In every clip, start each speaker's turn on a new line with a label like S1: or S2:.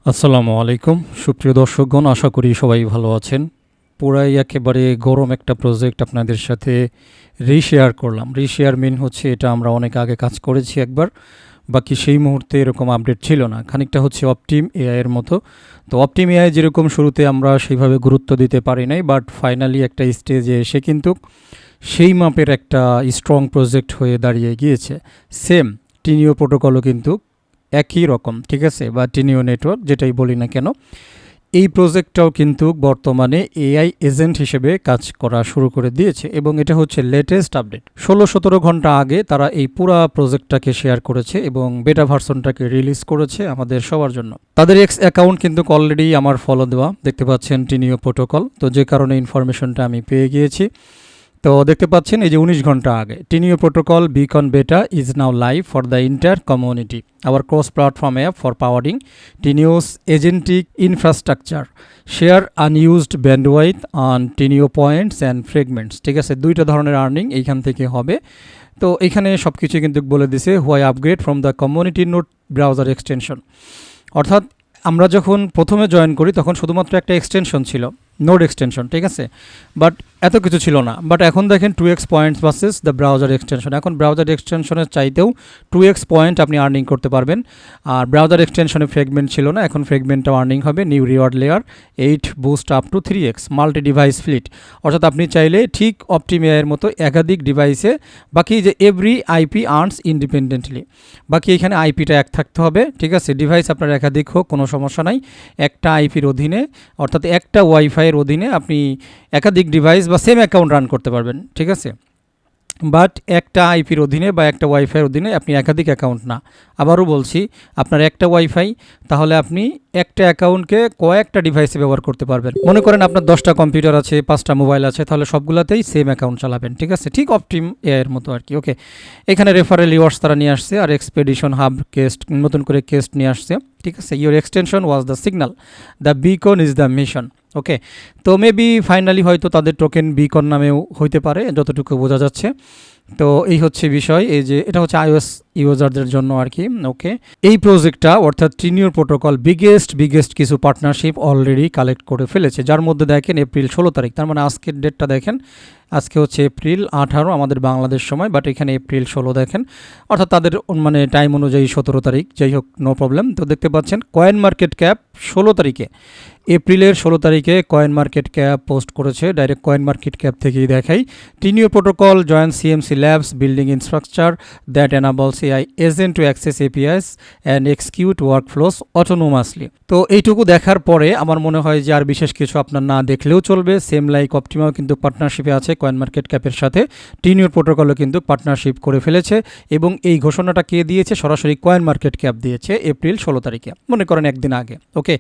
S1: আসসালামু আলাইকুম সুপ্রিয় দর্শকগণ, আশা করি সবাই ভালো আছেন। পুরাই একেবারে গরম একটা প্রজেক্ট আপনাদের সাথে রিশেয়ার করলাম। রিশেয়ার মিন হচ্ছে এটা আমরা অনেক আগে কাজ করেছি একবার, বাকি সেই মুহূর্তে এরকম আপডেট ছিল না। খানিকটা হচ্ছে অপটিম এআই এর মতো। তো অপটিম এআই যেরকম শুরুতে আমরা সেইভাবে গুরুত্ব দিতে পারি নাই, বাট ফাইনালি একটা স্টেজে এসে কিন্তু সেই মাপের একটা স্ট্রং প্রজেক্ট হয়ে দাঁড়িয়ে গিয়েছে। সেম টিনিও প্রোটোকলও কিন্তু একই রকম, ঠিক আছে, বা টিনিও নেটওয়ার্ক যেটাই বলি না কেন, এই প্রজেক্টটাও কিন্তু বর্তমানে এআই এজেন্ট হিসেবে কাজ করা শুরু করে দিয়েছে এবং এটা হচ্ছে লেটেস্ট আপডেট। 16-17 ঘন্টা আগে তারা এই পুরো প্রজেক্টটাকে শেয়ার করেছে এবং বেটা ভার্সনটাকে রিলিজ করেছে আমাদের সবার জন্য। তাদের এক্স অ্যাকাউন্ট কিন্তু অলরেডি আমার ফলো দেওয়া, দেখতে পাচ্ছেন টিনিও প্রোটোকল। তো যে কারণে ইনফরমেশনটা আমি পেয়ে গিয়েছি। তো দেখতে পাচ্ছেন এই যে 19 ঘন্টা আগে Teneo protocol beacon beta is now live for the inter community, our cross platform app for powering Teneo's agentic infrastructure, share unused bandwidth on Teneo points and fragments. ঠিক আছে, দুইটা ধরনের আর্নিং এইখান থেকে হবে। তো এখানে সব কিছু কিন্তু বলে দিছে why upgrade from the community note browser extension. অর্থাৎ আমরা যখন প্রথমে জয়েন করি তখন শুধুমাত্র একটা এক্সটেনশন ছিল, নোড এক্সটেনশন, ঠিক আছে, বাট এত কিছু ছিল না। বাট এখন দেখেন 2x points versus the browser extension. এখন ব্রাউজার এক্সটেনশনের চাইতেও 2x পয়েন্ট আপনি আর্নিং করতে পারবেন। আর ব্রাউজার এক্সটেনশনে ফ্রেগমেন্ট ছিল না, এখন ফ্রেগমেন্টটাও আর্নিং হবে। New reward layer 8 boost up to 3x multi device fleet. অর্থাৎ আপনি চাইলে ঠিক অপটিম এআইয়ের মতো একাধিক ডিভাইসে, বাকি যে এভরি আইপি আর্নস ইন্ডিপেন্ডেন্টলি, বাকি এখানে আইপিটা এক থাকতে হবে, ঠিক আছে। ডিভাইস আপনার একাধিক হোক কোনো সমস্যা নাই, একটা আইপির অধীনে অর্থাৎ একটা ওয়াইফাইয়ের অধীনে আপনি একাধিক ডিভাইস বা সেম অ্যাকাউন্ট রান করতে পারবেন, ঠিক আছে। বাট একটা আইপির অধীনে বা একটা ওয়াইফাইয়ের অধীনে আপনি একাধিক অ্যাকাউন্ট না। আবারও বলছি, আপনার একটা ওয়াইফাই, তাহলে আপনি একটা অ্যাকাউন্টকে কয়েকটা ডিভাইসে ব্যবহার করতে পারবেন। মনে করেন আপনার 10টা কম্পিউটার আছে, 5টা মোবাইল আছে, তাহলে সবগুলোতেই সেম অ্যাকাউন্ট চালাবেন, ঠিক আছে। ঠিক অপটিম এর মতো আর কি। ওকে, এখানে রেফারেল রিওয়ার্ডস তারা নিয়ে আসছে, আর এক্সপেডিশন হাব কেস্ট নতুন করে কেস্ট নিয়ে আসছে, ঠিক আছে। Your extension was the signal, the beacon is the mission. Okay, তো মেবি ফাইনালি হয়তো তাদের টোকেন বিকন নামেও হইতে পারে, যতটুকু বোঝা যাচ্ছে। তো এই হচ্ছে বিষয়, এই যে এটা হচ্ছে iOS ইউজারদের জন্য আর কি। ওকে, এই প্রজেক্টটা অর্থাৎ টিনিওর প্রোটোকল বিগেস্ট কিছু পার্টনারশিপ অলরেডি কালেক্ট করে ফেলেছে, যার মধ্যে দেখেন এপ্রিল 16 তারিখ, তার মানে আজকের ডেটটা দেখেন, আজকে হচ্ছে এপ্রিল 18 আমাদের বাংলাদেশ সময়, বাট এখানে এপ্রিল 16 দেখেন, অর্থাৎ তাদের মানে টাইম অনুযায়ী 17 তারিখ, যাই হোক নো প্রবলেম। তো দেখতে পাচ্ছেন কয়েন মার্কেট ক্যাপ 16 তারিখে, এপ্রিলের 16 তারিখে কয়েন মার্কেট ক্যাপ পোস্ট করেছে, ডাইরেক্ট কয়েন মার্কেট ক্যাপ থেকেই দেখাই। Teneo protocol join CMC labs building infrastructure that enables AI agent to access APIs and execute workflows autonomously. তো এইটুকু দেখার পরে আমার মনে হয় যে আর বিশেষ কিছু আপনার না দেখলেও চলবে। সেম লাইক অপটিমাও কিন্তু পার্টনারশিপে আছে কয়েন মার্কেট ক্যাপের সাথে, টিনিওর প্রোটোকলও কিন্তু পার্টনারশিপ করে ফেলেছে এবং এই ঘোষণাটা কে দিয়েছে? সরাসরি কয়েন মার্কেট ক্যাপ দিয়েছে এপ্রিল 16 তারিখে, মনে করেন একদিন আগে। ওকে,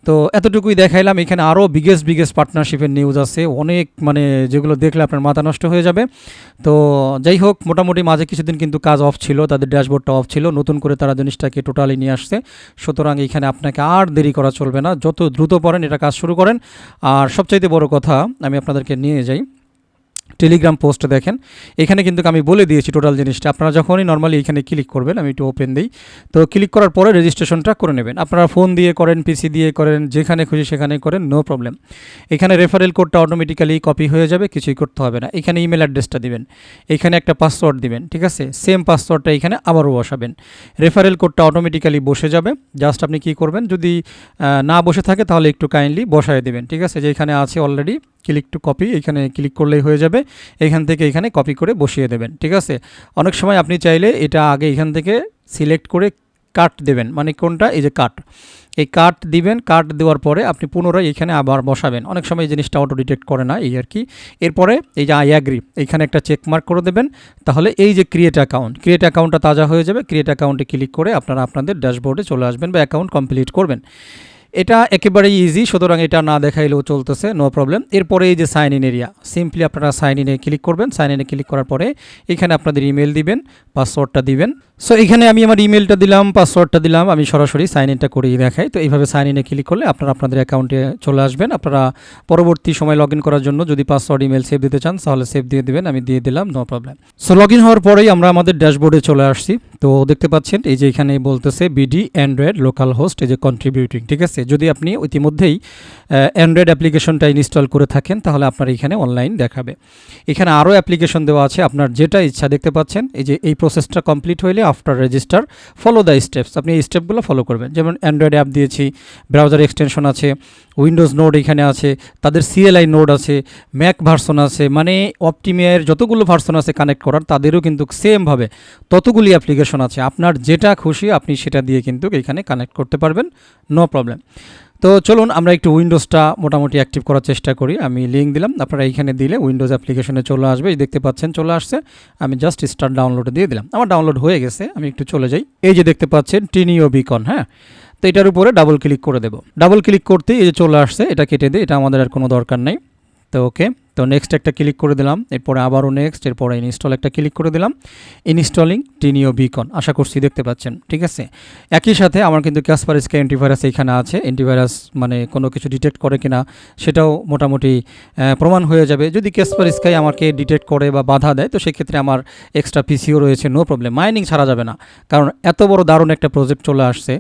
S1: তো এতটুকুই দেখাইলাম। এখানে আরও বিগেস্ট পার্টনারশিপের নিউজ আছে অনেক, মানে যেগুলো দেখলে আপনার মাথা নষ্ট হয়ে যাবে। তো যাই হোক, মোটামুটি মাঝে কিছুদিন কিন্তু কাজ অফ ছিল, তাদের ড্যাশবোর্ডটা অফ ছিল, নতুন করে তারা জিনিসটাকে টোটালি নিয়ে আসছে। সুতরাং এখানে আপনাকে আর দেরি করা চলবে না, যত দ্রুত পারেন এটা কাজ শুরু করেন। আর সবচাইতে বড় কথা, আমি আপনাদেরকে নিয়ে যাই টেলিগ্রাম পোস্ট, দেখেন এখানে কিন্তু আমি বলে দিয়েছি টোটাল জিনিসটা। আপনারা যখনই নর্মালি এখানে ক্লিক করবেন, আমি একটু ওপেন দিই, তো ক্লিক করার পরে রেজিস্ট্রেশনটা করে নেবেন। আপনারা ফোন দিয়ে করেন, পিসি দিয়ে করেন, যেখানে খুশি সেখানে করেন, নো প্রবলেম। এখানে রেফারেল কোডটা অটোমেটিক্যালি কপি হয়ে যাবে, কিছুই করতে হবে না। এখানে ইমেল অ্যাড্রেসটা দিবেন, এখানে একটা পাসওয়ার্ড দিবেন, ঠিক আছে। সেম পাসওয়ার্ডটা এখানে আবারও বসাবেন, রেফারেল কোডটা অটোমেটিক্যালি বসে যাবে। জাস্ট আপনি কি করবেন, যদি না বসে থাকে তাহলে একটু কাইন্ডলি বসায় দেবেন, ঠিক আছে। যেখানে আছে অলরেডি ক্লিক টু কপি, এখানে ক্লিক করলেই হয়ে যাবে। এখান থেকে এখানে কপি করে বসিয়ে দেবেন, ঠিক আছে। অনেক সময় আপনি চাইলে এটা আগে এখান থেকে সিলেক্ট করে কাট দেবেন, মানে কোনটা, এই যে কাট, এই কাট দিবেন। কাট দেওয়ার পরে আপনি পুনরায় এখানে আবার বসাবেন। অনেক সময় এই জিনিসটা অটো ডিটেক্ট করে না, এই আর কি। এরপরে এই যে আই অ্যাগ্রি, এখানে একটা চেক মার্ক করে দেবেন। তাহলে এই যে ক্রিয়েট অ্যাকাউন্টটা তাজা হয়ে যাবে। ক্রিয়েট অ্যাকাউন্টে ক্লিক করে আপনারা আপনাদের ড্যাশবোর্ডে চলে আসবেন বা অ্যাকাউন্ট কমপ্লিট করবেন। এটা একেবারেই ইজি, সুতরাং এটা না দেখাইলেও চলতেছে, নো প্রবলেম। এরপরে এই যে সাইন ইন এরিয়া, সিম্পলি আপনারা সাইন ইনে ক্লিক করবেন। সাইন ইনে ক্লিক করার পরে এখানে আপনাদের ইমেল দিবেন, পাসওয়ার্ডটা দিবেন। সো এখানে আমি আমার ইমেলটা দিলাম, পাসওয়ার্ডটা দিলাম, আমি সরাসরি সাইন ইনটা করেই দেখাই। তো এইভাবে সাইন ইনে ক্লিক করলে আপনারা আপনাদের অ্যাকাউন্টে চলে আসবেন। আপনারা পরবর্তী সময় লগ ইন করার জন্য যদি পাসওয়ার্ড ইমেল সেভ দিতে চান তাহলে সেভ দিয়ে দেবেন, আমি দিয়ে দিলাম, no problem. So log in হওয়ার পরেই আমরা আমাদের ড্যাশবোর্ডে চলে আসছি। তো দেখতে পাচ্ছেন এই যে এখানে বলতেছে বিডি অ্যান্ড্রয়েড লোকাল হোস্ট, এই যে কন্ট্রিবিউটিং, ঠিক আছে। যদি আপনি ইতিমধ্যেই অ্যান্ড্রয়েড অ্যাপ্লিকেশনটা ইনস্টল করে থাকেন তাহলে আপনার এখানে অনলাইন দেখাবে। এখানে আরও অ্যাপ্লিকেশন দেওয়া আছে, আপনার যেটা ইচ্ছা দেখতে পাচ্ছেন। এই যে এই প্রসেসটা কমপ্লিট হইলে after register follow the steps, আপনি এই স্টেপগুলো ফলো করবেন। যেমন অ্যান্ড্রয়েড অ্যাপ দিয়েছি, ব্রাউজার এক্সটেনশন আছে, উইন্ডোজ নোড এখানে আছে, তাদের সিএলআই নোড আছে, ম্যাক ভার্সন আছে, মানে অপটিমিয়ার যতগুলো ভার্সন আছে কানেক্ট করার তাদেরও কিন্তু সেমভাবে ততগুলি অ্যাপ্লিকেশন আছে। আপনার যেটা খুশি আপনি সেটা দিয়ে কিন্তু এখানে কানেক্ট করতে পারবেন, নো প্রবলেম। তো চলুন আমরা একটু উইন্ডোজটা মোটামুটি অ্যাক্টিভ করার চেষ্টা করি। আমি লিঙ্ক দিলাম, আপনারা এইখানে দিলে উইন্ডোজ অ্যাপ্লিকেশনে চলে আসবে। এই দেখতে পাচ্ছেন চলে আসছে। আমি জাস্ট স্টার্ট ডাউনলোডে দিয়ে দিলাম, আমার ডাউনলোড হয়ে গেছে। আমি একটু চলে যাই, এই যে দেখতে পাচ্ছেন টিনিও বিকন, হ্যাঁ। তো এটার উপরে ডাবল ক্লিক করে দেবো। ডাবল ক্লিক করতেই এই যে চলে আসছে, এটা কেটে দিই, এটা আমাদের আর কোনো দরকার নেই। তো ওকে, তো নেক্সট একটা ক্লিক করে দিলাম, এরপরে আবারও নেক্সট, এরপরে ইনস্টল একটা ক্লিক করে দিলাম। ইনস্টলিং টিনিও বিকন, আশা করছি দেখতে পাচ্ছেন, ঠিক আছে। একই সাথে আমার কিন্তু ক্যাসপারস্কাই অ্যান্টিভাইরাস এখানে আছে। অ্যান্টিভাইরাস মানে কোনো কিছু ডিটেক্ট করে কিনা সেটাও মোটামুটি প্রমাণ হয়ে যাবে। যদি ক্যাসপারস্কাই আমাকে ডিটেক্ট করে বা বাধা দেয় তো সেক্ষেত্রে আমার এক্সট্রা পিসিও রয়েছে, নো প্রবলেম। মাইনিং ছাড়া যাবে না, কারণ এত বড় দারুণ একটা প্রজেক্ট চলে আসছে,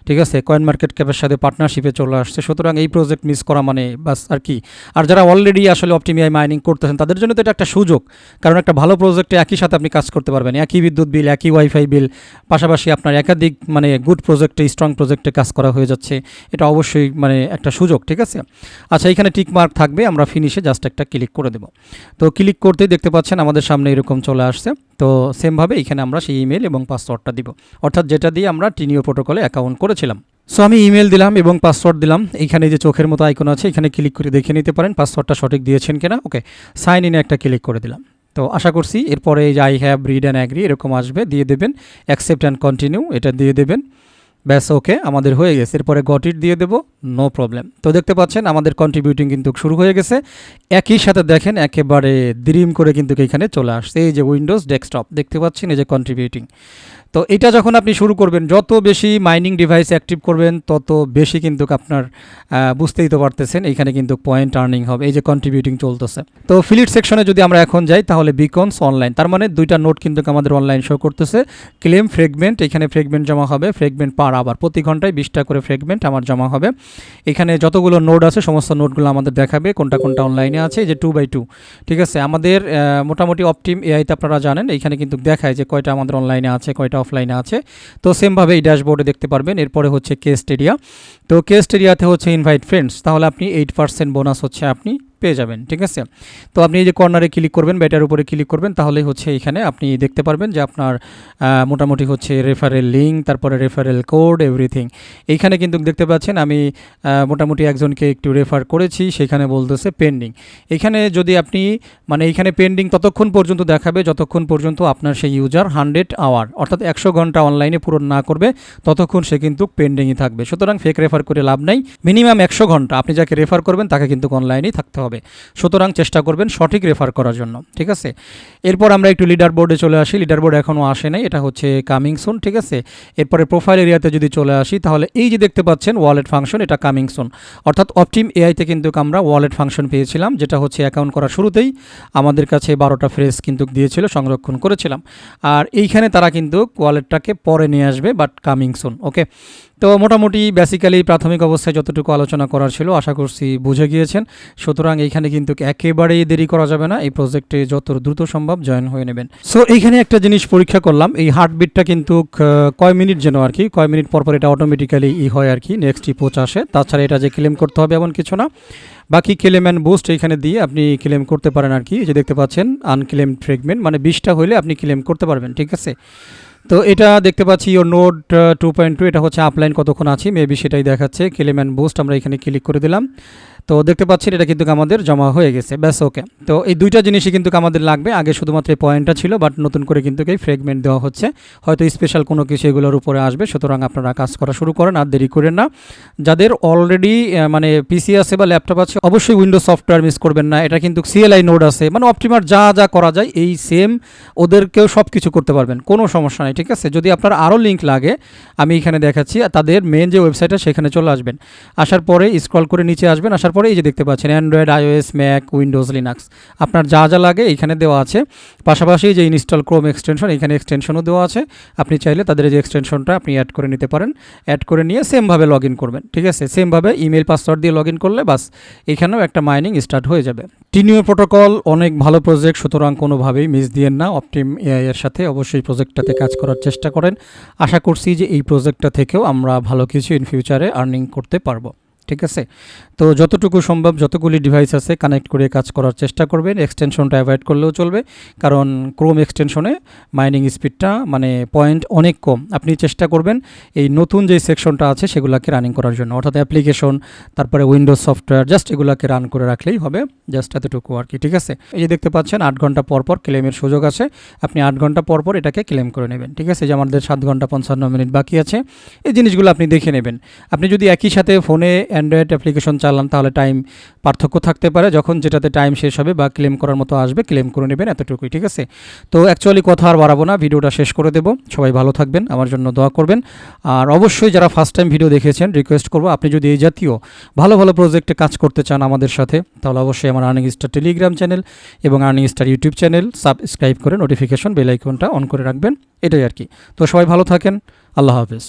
S1: ঠিক আছে। কয়েন মার্কেট ক্যাপের সাথে পার্টনারশিপে চলে আসছে, সুতরাং এই প্রজেক্ট মিস করা মানে বাস আর কি। আর যারা অলরেডি আসলে অপটিমিয়াই মাইনিং করতেছেন তাদের জন্য তো এটা একটা সুযোগ, কারণ একটা ভালো প্রজেক্টে একই সাথে আপনি কাজ করতে পারবেন, একই বিদ্যুৎ বিল, একই ওয়াইফাই বিল, পাশাপাশি আপনার একাধিক মানে গুড প্রজেক্টে, স্ট্রং প্রজেক্টে কাজ করা হয়ে যাচ্ছে। এটা অবশ্যই মানে একটা সুযোগ, ঠিক আছে। আচ্ছা, এখানে টিক মার্ক থাকবে, আমরা ফিনিশে জাস্ট একটা ক্লিক করে দেব। তো ক্লিক করতেই দেখতে পাচ্ছেন আমাদের সামনে এরকম চলে আসছে। তো সেমভাবে এখানে আমরা সেই ইমেল এবং পাসওয়ার্ডটা দিব, অর্থাৎ যেটা দিয়ে আমরা টিনিও প্রোটোকলে অ্যাকাউন্ট করেছিলাম। সো আমি ইমেল দিলাম এবং পাসওয়ার্ড দিলাম। এইখানে যে চোখের মতো আইকন আছে এখানে ক্লিক করে দেখে নিতে পারেন পাসওয়ার্ডটা সঠিক দিয়েছেন কিনা। ওকে, সাইন ইনে একটা ক্লিক করে দিলাম। তো আশা করছি এরপরে এই যে I have read and agree এরকম আসবে, দিয়ে দেবেন। অ্যাকসেপ্ট অ্যান্ড কন্টিনিউ এটা দিয়ে দেবেন, ব্যাস ওকে আমাদের হয়ে গেছে। এরপরে গট ইট দিয়ে দেবো, নো প্রবলেম। তো দেখতে পাচ্ছেন আমাদের কন্ট্রিবিউটিং কিন্তু শুরু হয়ে গেছে। একই সাথে দেখেন একেবারে দ্রিম করে কিন্তু এখানে চলে আসছে, এই যে উইন্ডোজ ডেস্কটপ দেখতে পাচ্ছেন, এই যে কন্ট্রিবিউটিং। তো এটা যখন আপনি শুরু করবেন, যত বেশি মাইনিং ডিভাইস অ্যাক্টিভ করবেন তত বেশি কিন্তু আপনার বুঝতেই তো পারতেছেন এখানে কিন্তু পয়েন্ট আর্নিং হবে। এই যে কন্ট্রিবিউটিং চলতেছে। তো ফিলিট সেকশনে যদি আমরা এখন যাই তাহলে বিকনস অনলাইন, তার মানে দুইটা নোট কিন্তু আমাদের অনলাইন শো করতেছে। ক্লেম ফ্রেগমেন্ট, এখানে ফ্রেগমেন্ট জমা হবে, ফ্রেগমেন্ট পার আবার প্রতি ঘন্টায় 20টা করে ফ্রেগমেন্ট আমার জমা হবে। এখানে যতগুলো নোট আছে সমস্ত নোটগুলো আমাদের দেখাবে কোনটা কোনটা অনলাইনে আছে, এই যে 2/2, ঠিক আছে। আমাদের মোটামুটি অপটিম এআইতে আপনারা জানেন এখানে কিন্তু দেখায় যে কয়টা আমাদের অনলাইনে আছে, কয়টা অফলাইনে আছে। তো সেমভাবে এই ড্যাশবোর্ডে দেখতে পারবেন। এরপরে হচ্ছে কেস এরিয়া, তো কেস এরিয়াতে হচ্ছে ইনভাইট ফ্রেন্ডস, তাহলে আপনি 8% বোনাস হচ্ছে আপনি পেয়ে যাবেন, ঠিক আছে। তো আপনি এই যে কর্নারে ক্লিক করবেন বা এটার উপরে ক্লিক করবেন, তাহলেই হচ্ছে এখানে আপনি দেখতে পারবেন যে আপনার মোটামুটি হচ্ছে রেফারেল লিঙ্ক, তারপরে রেফারেল কোড, এভরিথিং। এইখানে কিন্তু দেখতে পাচ্ছেন আমি মোটামুটি একজনকে একটু রেফার করেছি, সেখানে বলতেছে পেন্ডিং। এখানে যদি আপনি মানে এইখানে পেন্ডিং ততক্ষণ পর্যন্ত দেখাবে যতক্ষণ পর্যন্ত আপনার সেই ইউজার 100 আওয়ার অর্থাৎ 100 ঘন্টা অনলাইনে পূরণ না করবে, ততক্ষণ সে কিন্তু পেন্ডিংই থাকবে। সুতরাং ফেক রেফার করে লাভ নাই, মিনিমাম 100 ঘন্টা আপনি যাকে রেফার করবেন তাকে কিন্তু অনলাইনেই থাকতে হবে। সুতরাং চেষ্টা করবেন সঠিক রেফার করার জন্য, ঠিক আছে। এরপর আমরা একটু লিডার বোর্ডে চলে আসি। লিডার বোর্ড এখনও আসে নাই, এটা হচ্ছে কামিং সুন, ঠিক আছে। এরপরে প্রোফাইল এরিয়াতে যদি চলে আসি তাহলে এই যে দেখতে পাচ্ছেন ওয়ালেট ফাংশন, এটা কামিং সুন, অর্থাৎ অপটিম এআইতে কিন্তু আমরা ওয়ালেট ফাংশন পেয়েছিলাম, যেটা হচ্ছে অ্যাকাউন্ট করার শুরুতেই আমাদের কাছে 12টা ফ্রেজ কিন্তু দিয়েছিল, সংরক্ষণ করেছিলাম। আর এইখানে তারা কিন্তু ওয়ালেটটাকে পরে নিয়ে আসবে, বাট কামিং সুন, ওকে। তো মোটামুটি বেসিক্যালি প্রাথমিক অবস্থায় যতটুকু আলোচনা করার ছিল আশা করছি বুঝে গিয়েছেন। সুতরাং এইখানে কিন্তু একেবারেই দেরি করা যাবে না, এই প্রজেক্টে যত দ্রুত সম্ভব জয়েন হয়ে নেবেন। সো এইখানে একটা জিনিস পরীক্ষা করলাম, এই হার্টবিটটা কিন্তু কয় মিনিট যেন আর কি, কয় মিনিট পর পর এটা অটোমেটিক্যালি হয় আর কি, নেক্সট পোচ আসে। তাছাড়া এটা যে ক্লেম করতে হবে এমন কিছু না। বাকি ক্লেম অ্যান্ড বুস্ট এখানে দিয়ে আপনি ক্লেম করতে পারেন আর কি, যে দেখতে পাচ্ছেন আনক্লেম ফ্রেগমেন্ট, মানে 20টা হলে আপনি ক্লেম করতে পারবেন, ঠিক আছে। তো এটা দেখতে পাচ্ছি ইওর নোড 2.2, এটা হচ্ছে আপলাইন কতক্ষণ আছে মেবি সেটাই দেখাচ্ছে। ক্লেম অ্যান্ড বুস্ট আমরা এখানে ক্লিক করে দিলাম। তো তো দেখতে পাচ্ছেন এটা কিন্তু আমাদের জমা হয়ে গেছে, ব্যাস ওকে। তো এই দুইটা জিনিসই কিন্তু আমাদের লাগবে। আগে শুধুমাত্র এই পয়েন্টটা ছিল, বাট নতুন করে কিন্তু এই ফ্রেগমেন্ট দেওয়া হচ্ছে, হয়তো স্পেশাল কোনো কিছু এগুলোর উপরে আসবে। সুতরাং আপনারা কাজ করা শুরু করেন, আর দেরি করেন না। যাদের অলরেডি মানে পিসি আছে বা ল্যাপটপ আছে, অবশ্যই উইন্ডোজ সফটওয়্যার মিস করবেন না। এটা কিন্তু সিএলআই নোড আছে, মানে অপটিমার যা যা করা যায় এই সেম ওদেরকেও সব কিছু করতে পারবেন, কোনো সমস্যা নেই, ঠিক আছে। যদি আপনার আরও লিঙ্ক লাগে আমি এখানে দেখাচ্ছি, তাদের মেন যে ওয়েবসাইটটা সেখানে চলে আসবেন। আসার পরে স্ক্রল করে নিচে আসবেন, আসার পরে এই যে দেখতে পাচ্ছেন Android, iOS, Mac, Windows, Linux, আপনার যা যা লাগে এইখানে দেওয়া আছে। পাশাপাশি যে ইনস্টল ক্রোম এক্সটেনশন, এখানে এক্সটেনশনও দেওয়া আছে। আপনি চাইলে তাদের যে এক্সটেনশনটা আপনি অ্যাড করে নিতে পারেন। অ্যাড করে নিয়ে সেমভাবে লগ ইন করবেন, ঠিক আছে। সেমভাবে ইমেল পাসওয়ার্ড দিয়ে লগ ইন করলে বাস এখানেও একটা মাইনিং স্টার্ট হয়ে যাবে। টিনিও প্রোটোকল অনেক ভালো প্রজেক্ট, সুতরাং কোনোভাবেই মিস দিয়েন না। অপটিম এআই এর সাথে অবশ্যই প্রজেক্টটাতে কাজ করার চেষ্টা করেন। আশা করছি যে এই প্রজেক্টটা থেকেও আমরা ভালো কিছু ইন ফিউচারে আর্নিং করতে পারবো, ঠিক আছে। তো যতটুকু সম্ভব যতগুলি ডিভাইস আছে কানেক্ট করে কাজ করার চেষ্টা করবেন। এক্সটেনশনটা অ্যাভয়েড করলেও চলবে, কারণ ক্রোম এক্সটেনশনে মাইনিং স্পিডটা মানে পয়েন্ট অনেক কম। আপনি চেষ্টা করবেন এই নতুন যে সেকশনটা আছে সেগুলোকে রানিং করার জন্য, অর্থাৎ অ্যাপ্লিকেশন, তারপরে উইন্ডোজ সফটওয়্যার, জাস্ট এগুলোকে রান করে রাখলেই হবে, জাস্ট এতটুকু আর কি, ঠিক আছে। এই যে দেখতে পাচ্ছেন 8 ঘন্টা পর পর ক্লেমের সুযোগ আছে। আপনি 8 ঘন্টা পর পর এটাকে ক্লেম করে নেবেন, ঠিক আছে। যে আমাদের 7 ঘন্টা 55 মিনিট বাকি আছে, এই জিনিসগুলো আপনি দেখে নেবেন। আপনি যদি একই সাথে ফোনে অ্যান্ড্রয়েড অ্যাপ্লিকেশন চালান তাহলে টাইম পার্থক্য থাকতে পারে, যখন যেটাতে টাইম শেষ হবে বা ক্লেম করার মতো আসবে ক্লেম করে নেবেন, এতটুকুই, ঠিক আছে। তো অ্যাকচুয়ালি কথা আর বাড়াবো না, ভিডিওটা শেষ করে দেব। সবাই ভালো থাকবেন, আমার জন্য দোয়া করবেন। আর অবশ্যই যারা ফার্স্ট টাইম ভিডিও দেখেছেন রিকোয়েস্ট করবো, আপনি যদি এই জাতীয় ভালো ভালো প্রজেক্টে কাজ করতে চান আমাদের সাথে, তাহলে অবশ্যই আমার আর্নিং স্টার টেলিগ্রাম চ্যানেল এবং earning star YouTube channel subscribe করে নোটিফিকেশন বেল আইকনটা অন করে রাখবেন, এটাই আর কি। তো সবাই ভালো থাকেন, আল্লাহ হাফেজ।